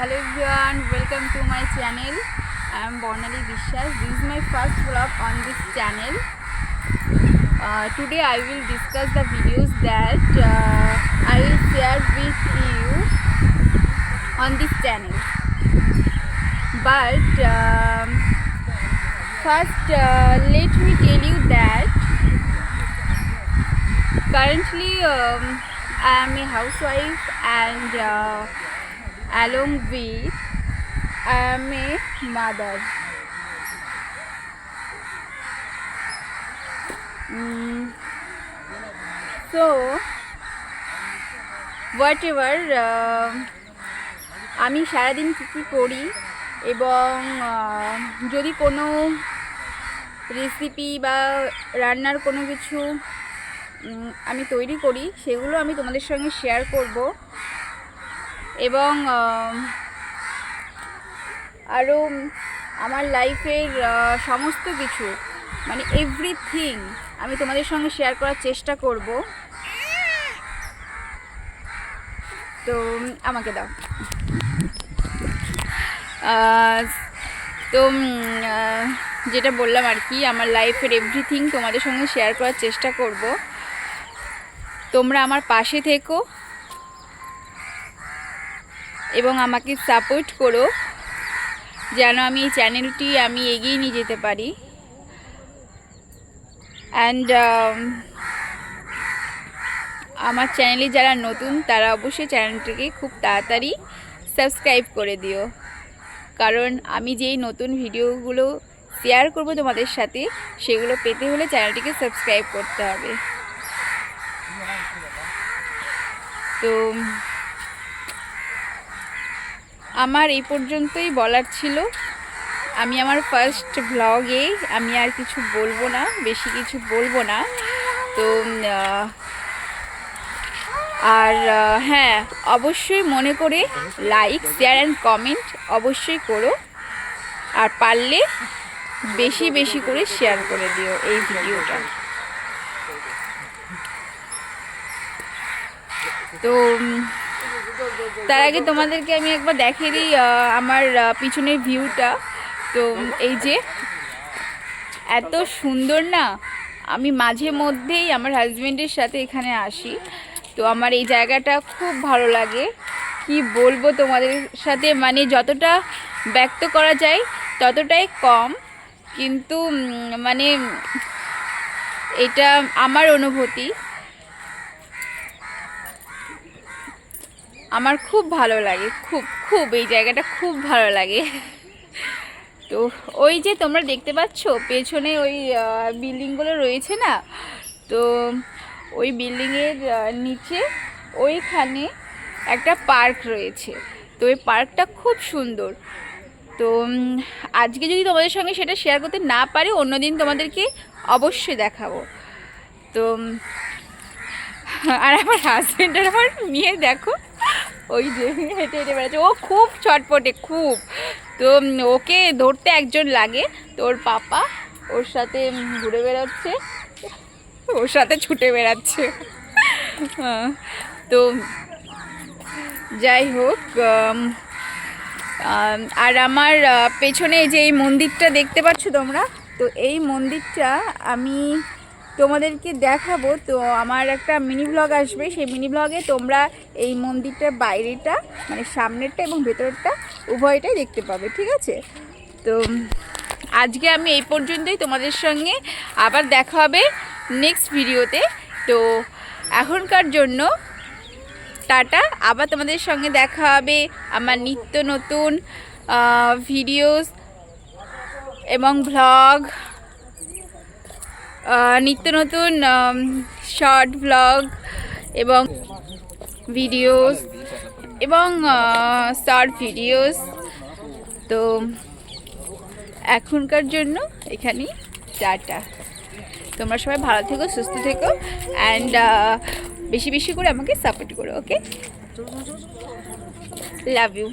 Hello everyone, welcome to my channel. I am Bornali Bishwas. This is my first vlog on this channel. Today I will discuss the videos that I will share with you on this channel. But first let me tell you that currently I am a housewife and along with I am a mother. So whatever আমি সারাদিন কী করি এবং যদি কোনো recipe বা রান্নার কোনো কিছু আমি তৈরি করি সেগুলো আমি তোমাদের সঙ্গে শেয়ার করব এবং আরও আমার লাইফের সমস্ত কিছু মানে এভরিথিং আমি তোমাদের সঙ্গে শেয়ার করার চেষ্টা করব। তো আমাকে দাও। তো যেটা বললাম আর কি, আমার লাইফের এভরিথিং তোমাদের সঙ্গে শেয়ার করার চেষ্টা করব। তোমরা আমার পাশে থেকো এবং আমাকে সাপোর্ট করো যেন আমি এই চ্যানেলটি আমি এগিয়ে নিয়ে যেতে পারি। অ্যান্ড আমার চ্যানেলে যারা নতুন তারা অবশ্যই চ্যানেলটিকে খুব তাড়াতাড়ি সাবস্ক্রাইব করে দিও, কারণ আমি যেই নতুন ভিডিওগুলো শেয়ার করব তোমাদের সাথে সেগুলো পেতে হলে চ্যানেলটিকে সাবস্ক্রাইব করতে হবে। তো আমার এই পর্যন্তই বলার ছিল। আমি আমার ফার্স্ট ব্লগে আমি আর কিছু বলবো না, বেশি কিছু বলবো না। তো আর হ্যাঁ, অবশ্যই মনে করে লাইক শেয়ার অ্যান্ড কমেন্ট অবশ্যই করো, আর পারলে বেশি বেশি করে শেয়ার করে দিও এই ভিডিওটা। তো তার আগে তোমাদেরকে আমি একবার দেখিয়ে দিই আমার পিছনের ভিউটা। তো এই যে এত সুন্দর না, আমি মাঝে মধ্যেই আমার হাজব্যান্ডের সাথে এখানে আসি, তো আমার এই জায়গাটা খুব ভালো লাগে। কি বলবো তোমাদের সাথে, মানে যতটা ব্যক্ত করা যায় ততটাই কম, কিন্তু মানে এটা আমার অনুভূতি, আমার খুব ভালো লাগে, খুব এই জায়গাটা খুব ভালো লাগে। তো ওই যে তোমরা দেখতে পাচ্ছ পেছনে ওই বিল্ডিংগুলো রয়েছে না, তো ওই বিল্ডিংয়ের নিচে ওইখানে একটা পার্ক রয়েছে। তো ওই পার্কটা খুব সুন্দর। তো আজকে যদি তোমাদের সঙ্গে সেটা শেয়ার করতে না পারি, অন্যদিন তোমাদেরকে অবশ্যই দেখাবো। তো আর আমার হাজব্যান্ডের আমার মেয়ে দেখো ওই যে হেঁটে হেঁটে বেড়াচ্ছে, ও খুব চটপটে খুব। তো ওকে ধরতে একজন লাগে, তো ওর পাপা ওর সাথে ঘুরে বেড়াচ্ছে, ওর সাথে ছুটে বেড়াচ্ছে। তো যাই হোক, আর আমার পেছনে যে এই মন্দিরটা দেখতে পাচ্ছ তোমরা, তো এই মন্দিরটা আমি তোমাদেরকে দেখাবো। তো আমার একটা মিনি ব্লগ আসবে, সেই মিনি ব্লগে তোমরা এই মন্দিরটার বাইরেটা মানে সামনেরটা এবং ভেতরটা উভয়টাই দেখতে পাবে, ঠিক আছে? তো আজকে আমি এই পর্যন্তই, তোমাদের সঙ্গে আবার দেখা হবে নেক্সট ভিডিওতে। তো এখনকার জন্য টাটা, আবার তোমাদের সঙ্গে দেখা হবে আমার নিত্য নতুন ভিডিওস এবং ভ্লগ, নিত্য নতুন শর্ট ভ্লগ এবং ভিডিওস এবং শর্ট ভিডিওস। তো এখনকার জন্য এখানেই টাটা। তোমরা সবাই ভালো থেকো, সুস্থ থেকো, অ্যান্ড বেশি বেশি করে আমাকে সাপোর্ট করো। ওকে, লাভ ইউ।